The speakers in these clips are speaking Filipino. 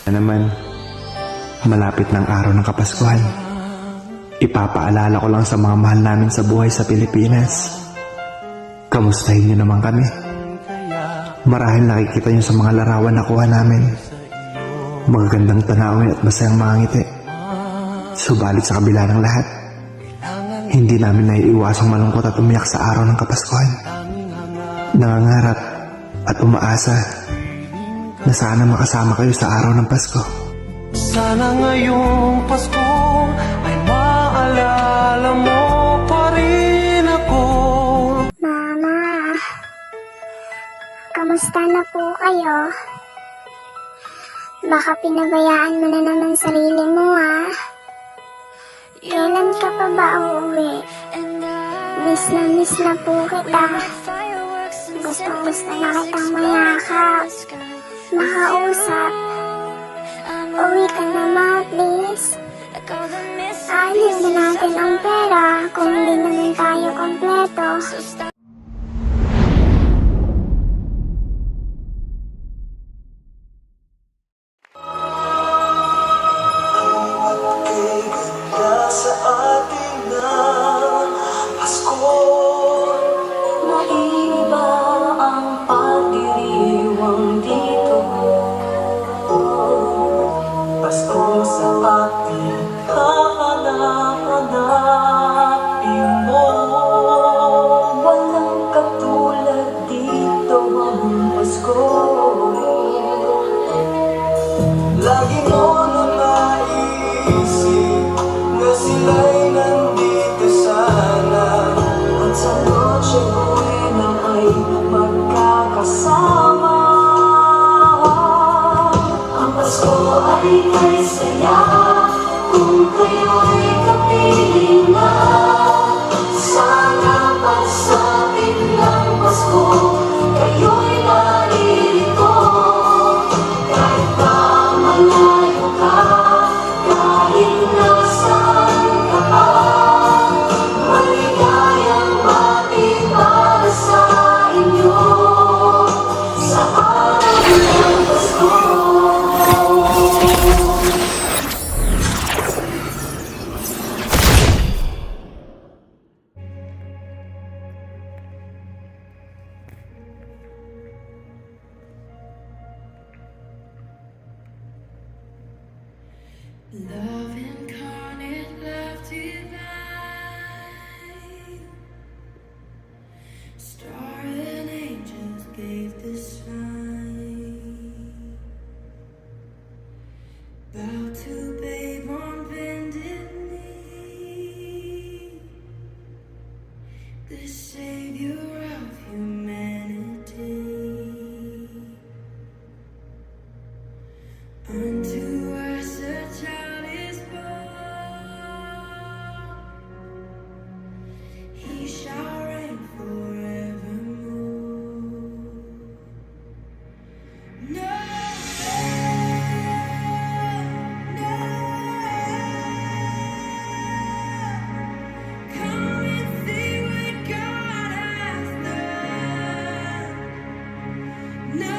Na naman, malapit ng araw ng Kapaskuhan. Ipapaalala ko lang sa mga mahal namin sa buhay sa Pilipinas. Kamustahin niyo naman kami. Marahil nakikita niyo sa mga larawan na kuha namin. Magagandang tanawin at masayang mga ngiti. Subalit sa kabila ng lahat, hindi namin naiiwasang malungkot at umiyak sa araw ng Kapaskuhan. Nangangarap at umaasa na sana makasama kayo sa araw ng Pasko. Sana ngayong Pasko ay maalala mo pa rin ako. Mama, kamusta na po kayo? Baka pinabayaan mo na naman sarili mo, ha? Kailan ka pa ba uuwi? Miss na po kita. Gusto na kitang mayakap, makausap. Uwi ka na, ma, please. Ayos na natin ang pera kung hindi naman tayo kompleto. Sa ating na Pasko, Naiba ang pagdiriwang dito. Pasko sa ating hahanap-hanapin mo. Walang katulad dito ang Pasko. Lagi mo na maisip na sila'y nandito sana, At sa Noche Buena ay magkakasama. Ang Pasko ay may saya kung kayo'y kapiling na. Sana pagsapit ng Pasko, kayo'y naririto. Kahit pa malayo ka, kahit nasaan ka pa, maligayang bati para sa inyo sa araw ng Pasko. Love incarnate, love divine. Star and angels gave the sign. Bow to babe on bended knee, the savior of humanity. Unto us a child is born, he shall reign forevermore. No, no, come and see what God has done. No.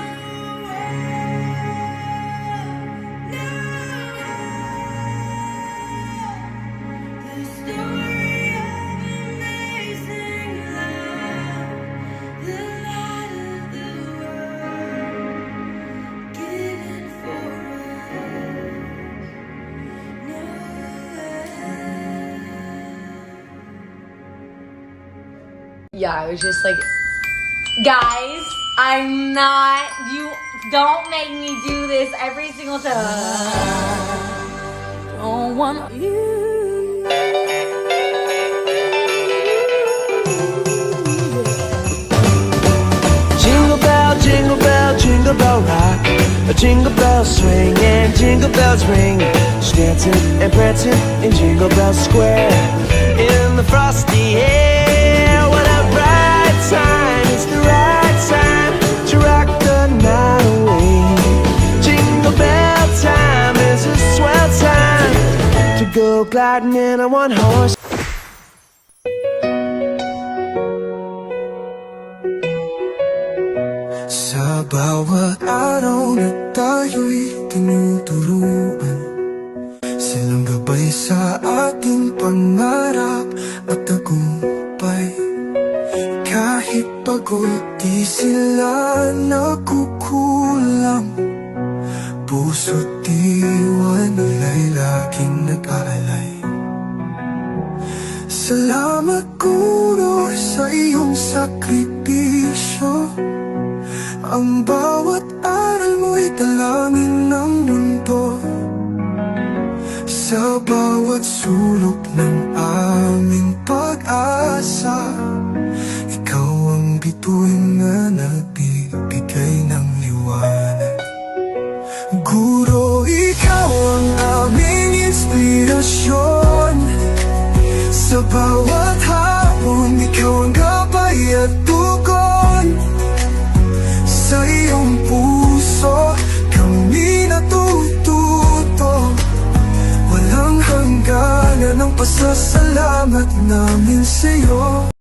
The story of amazing love, the light of the world, given for us. Yeah, I was just like, guys, I'm not, you don't make me do this every single time. Don't want you. Jingle bell, jingle bell rock. A jingle bell swing and jingle bells ring. She's dancing and prancing in Jingle Bell Square. In the frosty air, what a bright time. It's the right time to rock the night away. Jingle bell time is a swell time to go gliding in a one-horse. Sa bawat araw na tayo'y tinuturuan. Silang gabay sa ating pangarap at tagumpay. Kahit pagod di sila nakukulang. Puso't diwa nila'y laging nag-aalay. Salamat Guro sa iyong sakripisyo. Ang bawat aral mo'y dalangin ng mundo. Sa bawat sulok ng aming pag-asa, ikaw ang bituin na nagbibigay ng liwanag. Guro, ikaw ang aming inspirasyon. Sa bawat hapon, ikaw ang gabay at tugon. Sa iyong puso, kami natututo. Walang hangganan ang pasasalamat namin sa'yo.